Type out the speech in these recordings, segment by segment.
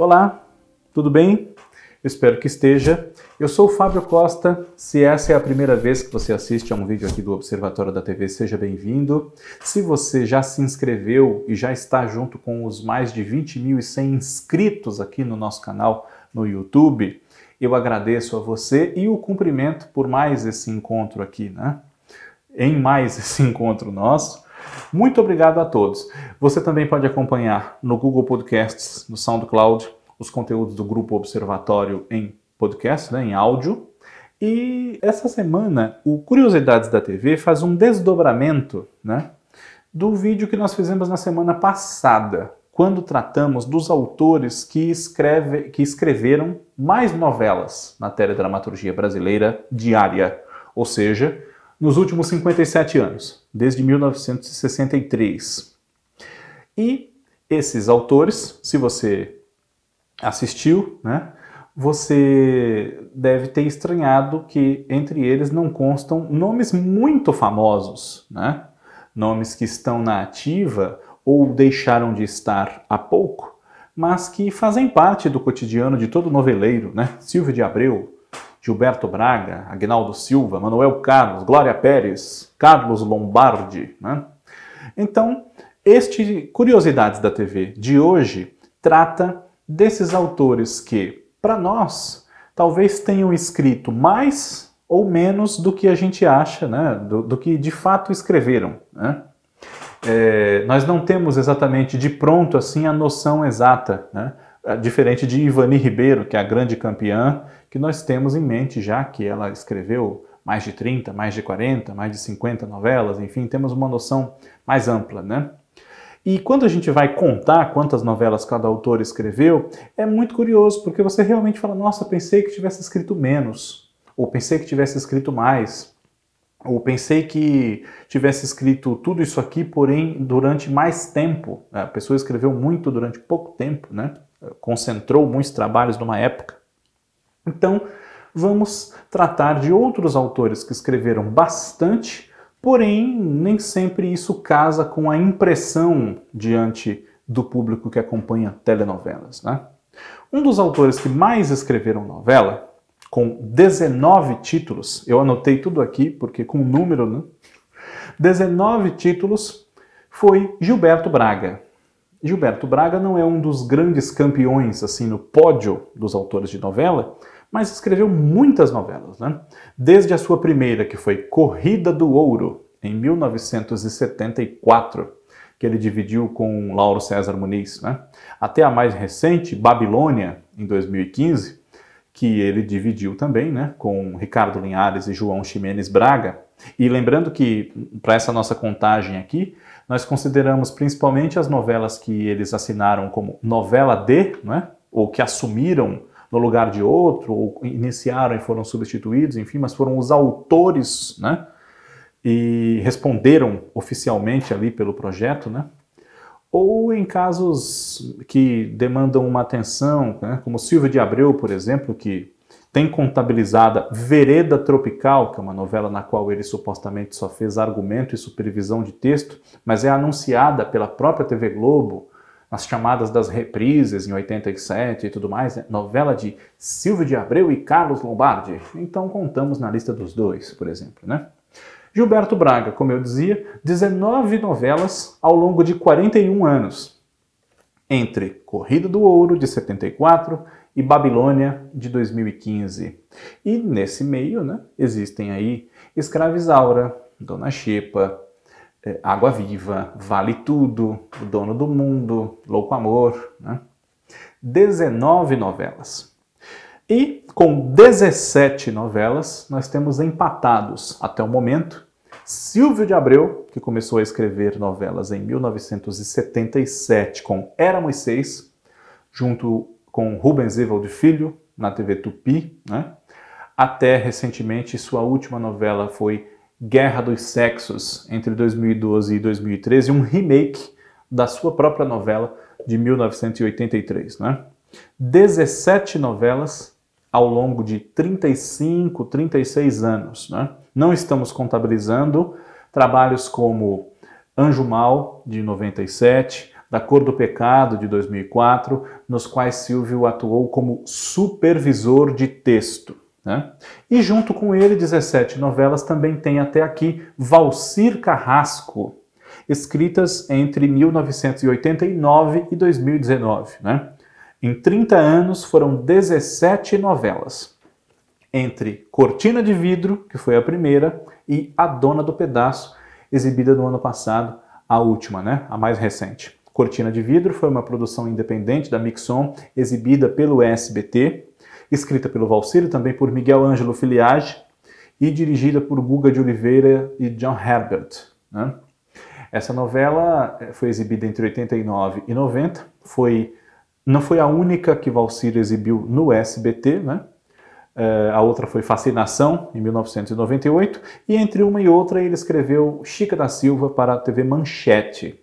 Olá, tudo bem? Eu espero que esteja. Eu sou o Fábio Costa. Se essa é a primeira vez que você assiste a um vídeo aqui do Observatório da TV, seja bem-vindo. Se você já se inscreveu e já está junto com os mais de 20.100 inscritos aqui no nosso canal no YouTube, eu agradeço a você e o cumprimento por mais esse encontro aqui, né? Em mais esse encontro nosso. Muito obrigado a todos. Você também pode acompanhar no Google Podcasts, no SoundCloud, os conteúdos do Grupo Observatório em podcast, né, em áudio. E essa semana o Curiosidades da TV faz um desdobramento, né, do vídeo que nós fizemos na semana passada, quando tratamos dos autores que escreveram mais novelas na teledramaturgia brasileira diária, ou seja, nos últimos 57 anos, desde 1963. E esses autores, se você assistiu, né, você deve ter estranhado que entre eles não constam nomes muito famosos, né? Nomes que estão na ativa ou deixaram de estar há pouco, mas que fazem parte do cotidiano de todo noveleiro, né? Silvio de Abreu, Gilberto Braga, Agnaldo Silva, Manuel Carlos, Glória Pérez, Carlos Lombardi, né? Então, este Curiosidades da TV de hoje trata desses autores que, para nós, talvez tenham escrito mais ou menos do que a gente acha, né? do que de fato escreveram, né? Nós não temos exatamente de pronto assim a noção exata, né? Diferente de Ivani Ribeiro, que é a grande campeã, que nós temos em mente já que ela escreveu mais de 30, mais de 40, mais de 50 novelas, enfim, temos uma noção mais ampla, né? E quando a gente vai contar quantas novelas cada autor escreveu, é muito curioso, porque você realmente fala, nossa, pensei que tivesse escrito menos, ou pensei que tivesse escrito mais, ou pensei que tivesse escrito tudo isso aqui, porém, durante mais tempo. A pessoa escreveu muito durante pouco tempo, né? Concentrou muitos trabalhos numa época. Então, vamos tratar de outros autores que escreveram bastante, porém, nem sempre isso casa com a impressão diante do público que acompanha telenovelas, né? Um dos autores que mais escreveram novela, com 19 títulos, eu anotei tudo aqui, porque com número, né? 19 títulos, foi Gilberto Braga. Gilberto Braga não é um dos grandes campeões, assim, no pódio dos autores de novela, mas escreveu muitas novelas, né? Desde a sua primeira, que foi Corrida do Ouro, em 1974, que ele dividiu com Lauro César Muniz, né? Até a mais recente, Babilônia, em 2015, que ele dividiu também, né, com Ricardo Linhares e João Ximenes Braga. E lembrando que, para essa nossa contagem aqui, nós consideramos principalmente as novelas que eles assinaram como novela D, né, ou que assumiram no lugar de outro, ou iniciaram e foram substituídos, enfim, mas foram os autores, né, e responderam oficialmente ali pelo projeto, né, ou em casos que demandam uma atenção, né, como Silvio de Abreu, por exemplo, que tem contabilizada Vereda Tropical, que é uma novela na qual ele supostamente só fez argumento e supervisão de texto, mas é anunciada pela própria TV Globo, nas chamadas das reprises em 87 e tudo mais, né? Novela de Silvio de Abreu e Carlos Lombardi. Então contamos na lista dos dois, por exemplo, né? Gilberto Braga, como eu dizia, 19 novelas ao longo de 41 anos, entre Corrida do Ouro, de 74, e Babilônia, de 2015. E nesse meio, né, existem aí Escravizaura, Dona Xepa, Água Viva, Vale Tudo, O Dono do Mundo, Louco Amor, né? 19 novelas. E com 17 novelas, nós temos empatados, até o momento, Silvio de Abreu, que começou a escrever novelas em 1977 com Éramos Seis, junto com Rubens Evald Filho, na TV Tupi, né? Até recentemente, sua última novela foi Guerra dos Sexos, entre 2012 e 2013, um remake da sua própria novela de 1983, né? 17 novelas ao longo de 35, 36 anos, né? Não estamos contabilizando trabalhos como Anjo Mal, de 97, da Cor do Pecado, de 2004, nos quais Silvio atuou como supervisor de texto, né? E junto com ele, 17 novelas, também tem até aqui Valcir Carrasco, escritas entre 1989 e 2019, né? Em 30 anos foram 17 novelas, entre Cortina de Vidro, que foi a primeira, e A Dona do Pedaço, exibida no ano passado, a última, né? A mais recente. Cortina de Vidro foi uma produção independente da Mixon, exibida pelo SBT, escrita pelo Valcir e também por Miguel Ângelo Filiage, e dirigida por Guga de Oliveira e John Herbert, né? Essa novela foi exibida entre 89 e 90, não foi a única que Valcir exibiu no SBT, né? A outra foi Fascinação, em 1998, e entre uma e outra ele escreveu Chica da Silva para a TV Manchete.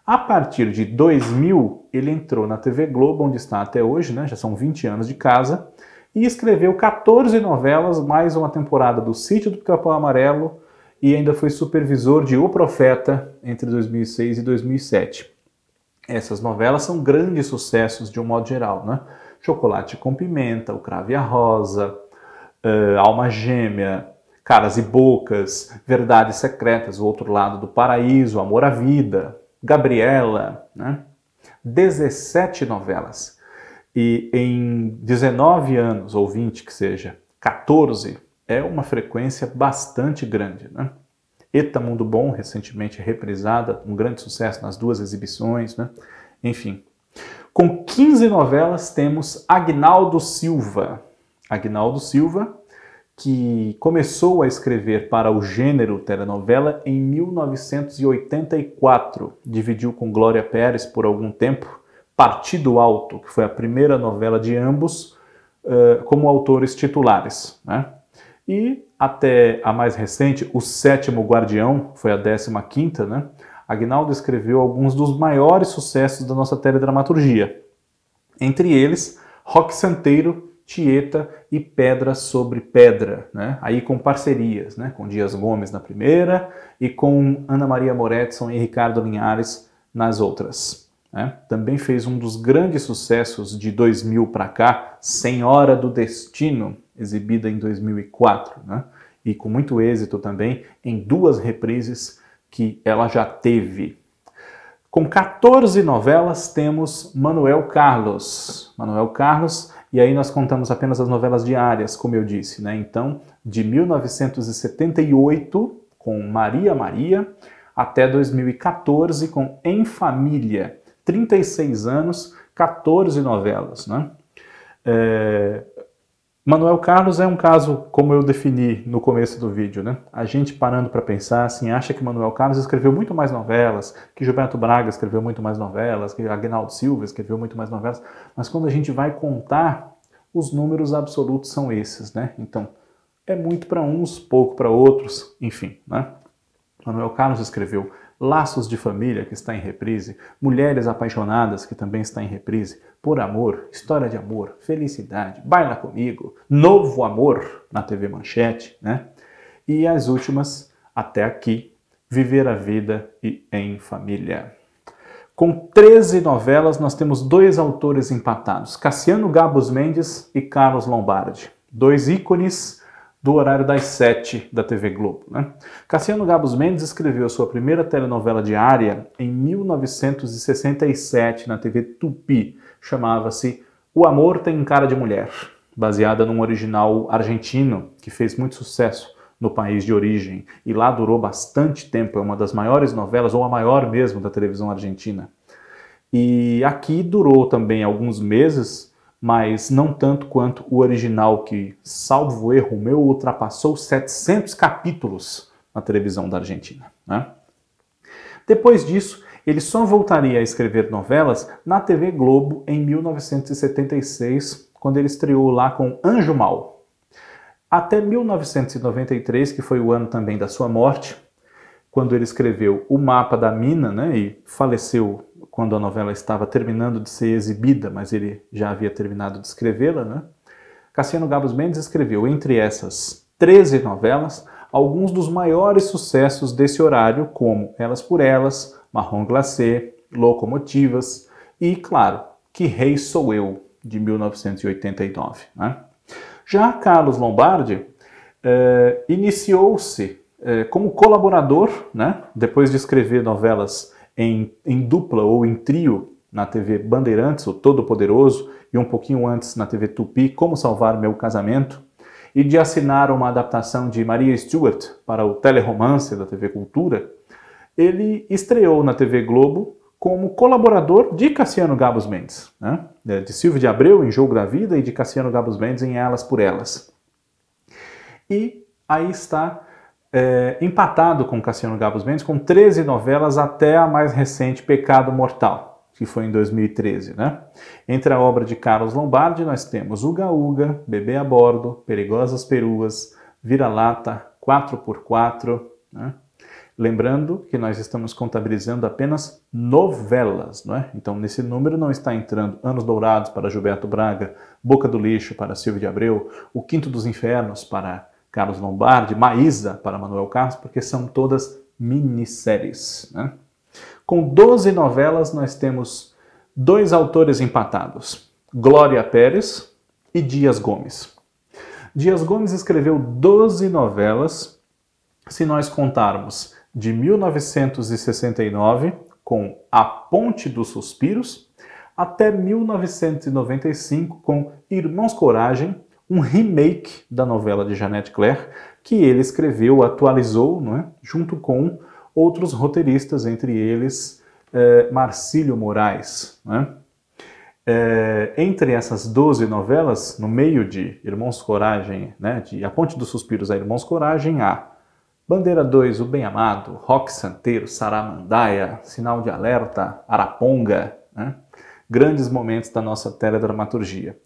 A partir de 2000, ele entrou na TV Globo, onde está até hoje, né? Já são 20 anos de casa, e escreveu 14 novelas, mais uma temporada do Sítio do Pica-Pau Amarelo, e ainda foi supervisor de O Profeta entre 2006 e 2007. Essas novelas são grandes sucessos de um modo geral, né? Chocolate com Pimenta, O Cravo e a Rosa, Alma Gêmea, Caras e Bocas, Verdades Secretas, O Outro Lado do Paraíso, Amor à Vida, Gabriela, né? 17 novelas. E em 19 anos, ou 20 que seja, 14, é uma frequência bastante grande, né? Eta Mundo Bom, recentemente reprisada, um grande sucesso nas duas exibições, né? Enfim. Com 15 novelas temos Agnaldo Silva. Agnaldo Silva, que começou a escrever para o gênero telenovela em 1984. Dividiu com Glória Pérez por algum tempo Partido Alto, que foi a primeira novela de ambos como autores titulares, né? E até a mais recente, O Sétimo Guardião, foi a 15ª, né? Agnaldo escreveu alguns dos maiores sucessos da nossa teledramaturgia. Entre eles, Roque Santeiro, Tieta e Pedra sobre Pedra, né? Aí com parcerias, né? Com Dias Gomes na primeira e com Ana Maria Moretson e Ricardo Linhares nas outras, né? Também fez um dos grandes sucessos de 2000 para cá, Senhora do Destino, exibida em 2004, né? E com muito êxito também em duas reprises que ela já teve. Com 14 novelas temos Manuel Carlos. Manuel Carlos, e aí nós contamos apenas as novelas diárias, como eu disse, né? Então, de 1978, com Maria Maria, até 2014, com Em Família. 36 anos, 14 novelas, né? Manuel Carlos é um caso, como eu defini no começo do vídeo, né? A gente parando para pensar, assim, acha que Manuel Carlos escreveu muito mais novelas, que Gilberto Braga escreveu muito mais novelas, que Agnaldo Silva escreveu muito mais novelas, mas quando a gente vai contar, os números absolutos são esses, né? Então, é muito para uns, pouco para outros, enfim, né? Manuel Carlos escreveu Laços de Família, que está em reprise, Mulheres Apaixonadas, que também está em reprise, Por Amor, História de Amor, Felicidade, Baila Comigo, Novo Amor, na TV Manchete, né? E as últimas, até aqui, Viver a Vida e Em Família. Com 13 novelas, nós temos dois autores empatados, Cassiano Gabos Mendes e Carlos Lombardi, dois ícones do horário das 7 da TV Globo, né? Cassiano Gabos Mendes escreveu sua primeira telenovela diária em 1967 na TV Tupi. Chamava-se O Amor Tem Cara de Mulher, baseada num original argentino que fez muito sucesso no país de origem e lá durou bastante tempo. É uma das maiores novelas, ou a maior mesmo, da televisão argentina. E aqui durou também alguns meses, mas não tanto quanto o original, que, salvo erro meu, ultrapassou 700 capítulos na televisão da Argentina, né? Depois disso, ele só voltaria a escrever novelas na TV Globo em 1976, quando ele estreou lá com Anjo Mal. Até 1993, que foi o ano também da sua morte, quando ele escreveu O Mapa da Mina, né, e faleceu quando a novela estava terminando de ser exibida, mas ele já havia terminado de escrevê-la, né? Cassiano Gabos Mendes escreveu, entre essas 13 novelas, alguns dos maiores sucessos desse horário, como Elas por Elas, Marrom Glacé, Locomotivas e, claro, Que Rei Sou Eu, de 1989. Né? Já Carlos Lombardi iniciou-se como colaborador, né? Depois de escrever novelas em dupla ou em trio na TV Bandeirantes, o Todo-Poderoso, e um pouquinho antes na TV Tupi, Como Salvar Meu Casamento, e de assinar uma adaptação de Maria Stuart para o Teleromance da TV Cultura, ele estreou na TV Globo como colaborador de Cassiano Gabos Mendes, né? De Silvio de Abreu em Jogo da Vida e de Cassiano Gabos Mendes em Elas por Elas. E aí está empatado com Cassiano Gabos Mendes com 13 novelas até a mais recente Pecado Mortal, que foi em 2013. Né? Entre a obra de Carlos Lombardi nós temos Uga Uga, Bebê a Bordo, Perigosas Peruas, Vira-Lata, 4x4, né? Lembrando que nós estamos contabilizando apenas novelas, não é? Então, nesse número não está entrando Anos Dourados para Gilberto Braga, Boca do Lixo para Silvio de Abreu, O Quinto dos Infernos para Carlos Lombardi, Maísa para Manuel Carlos, porque são todas minisséries. Né? Com 12 novelas, nós temos 2 autores empatados, Glória Pérez e Dias Gomes. Dias Gomes escreveu 12 novelas, se nós contarmos de 1969, com A Ponte dos Suspiros, até 1995, com Irmãos Coragem, um remake da novela de Jeanette Claire, que ele escreveu, atualizou, não é? Junto com outros roteiristas, entre eles Marcílio Moraes. Né? Entre essas 12 novelas, no meio de Irmãos Coragem, né, de A Ponte dos Suspiros a Irmãos Coragem, há Bandeira 2, O Bem Amado, Roque Santeiro, Saramandaia, Sinal de Alerta, Araponga, né? Grandes momentos da nossa teledramaturgia.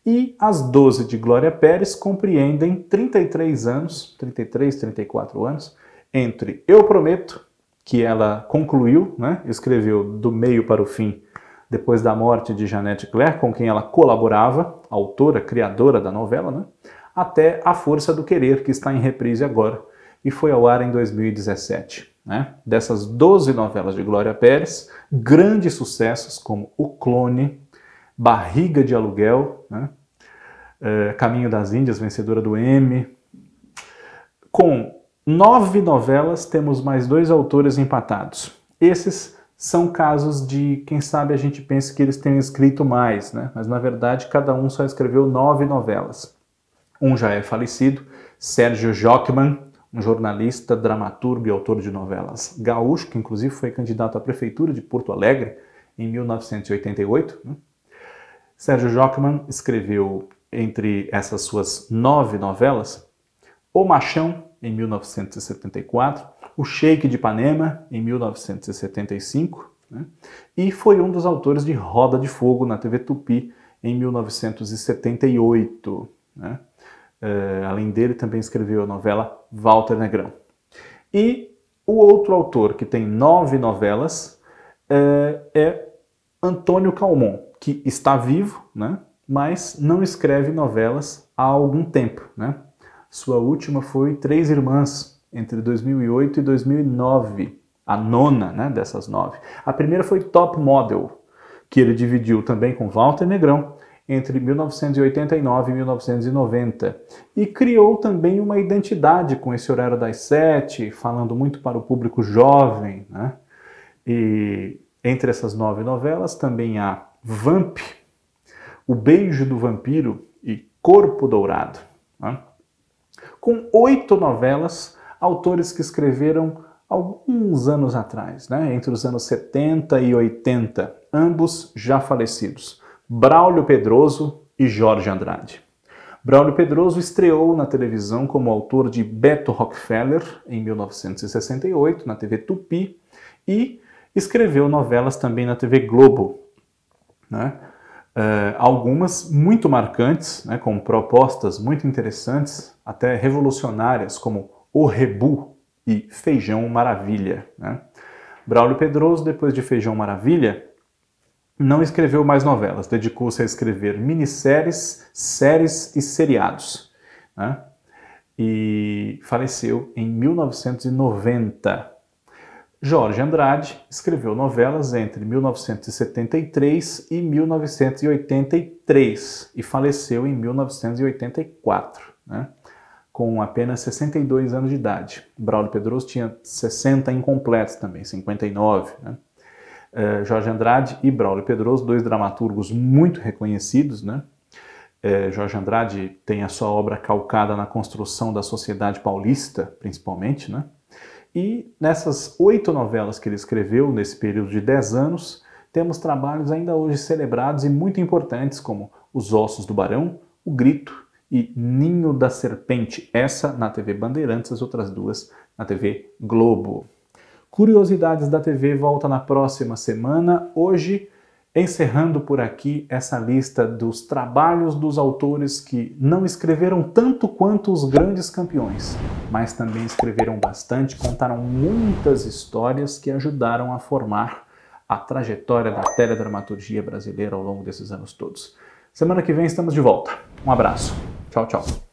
E as 12 de Glória Pérez compreendem 33 anos, 33, 34 anos, entre Eu Prometo, que ela concluiu, né? Escreveu do meio para o fim, depois da morte de Jeanette Claire, com quem ela colaborava, autora, criadora da novela, né? Até A Força do Querer, que está em reprise agora, e foi ao ar em 2017. Né? Dessas 12 novelas de Glória Pérez, grandes sucessos como O Clone, Barriga de Aluguel, né? Caminho das Índias, vencedora do Emmy. Com 9 novelas, temos mais 2 autores empatados. Esses são casos de, quem sabe a gente pensa que eles tenham escrito mais, né? Mas na verdade cada um só escreveu 9 novelas. Um já é falecido, Sérgio Jockmann, um jornalista, dramaturgo e autor de novelas gaúcho, que inclusive foi candidato à prefeitura de Porto Alegre em 1988. Né? Sérgio Jockmann escreveu, entre essas suas 9 novelas, O Machão, em 1974, O Sheik de Ipanema, em 1975, né? E foi um dos autores de Roda de Fogo na TV Tupi, em 1978, né? Além dele, também escreveu a novela Walter Negrão. E o outro autor que tem 9 novelas é Antônio Calmon, que está vivo, né, mas não escreve novelas há algum tempo. Né? Sua última foi Três Irmãs, entre 2008 e 2009, a nona, né, dessas 9. A primeira foi Top Model, que ele dividiu também com Walter Negrão, entre 1989 e 1990, e criou também uma identidade com esse horário das 7, falando muito para o público jovem, né? E entre essas 9 novelas também há Vamp, O Beijo do Vampiro e Corpo Dourado. Né? Com 8 novelas, autores que escreveram alguns anos atrás, né? Entre os anos 70 e 80, ambos já falecidos. Braulio Pedroso e Jorge Andrade. Braulio Pedroso estreou na televisão como autor de Beto Rockefeller, em 1968, na TV Tupi, e escreveu novelas também na TV Globo. Né? Algumas muito marcantes, né, com propostas muito interessantes, até revolucionárias, como O Rebu e Feijão Maravilha. Né? Braulio Pedroso, depois de Feijão Maravilha, não escreveu mais novelas, dedicou-se a escrever minisséries, séries e seriados. Né? E faleceu em 1990. Jorge Andrade escreveu novelas entre 1973 e 1983 e faleceu em 1984, né? Com apenas 62 anos de idade. Braulio Pedroso tinha 60 incompletos também, 59, né? Jorge Andrade e Braulio Pedroso, dois dramaturgos muito reconhecidos, né? Jorge Andrade tem a sua obra calcada na construção da sociedade paulista, principalmente, né? E nessas 8 novelas que ele escreveu nesse período de 10 anos, temos trabalhos ainda hoje celebrados e muito importantes, como Os Ossos do Barão, O Grito e Ninho da Serpente, essa na TV Bandeirantes, as outras duas na TV Globo. Curiosidades da TV volta na próxima semana, hoje encerrando por aqui essa lista dos trabalhos dos autores que não escreveram tanto quanto os grandes campeões, mas também escreveram bastante, contaram muitas histórias que ajudaram a formar a trajetória da teledramaturgia brasileira ao longo desses anos todos. Semana que vem estamos de volta. Um abraço. Tchau, tchau.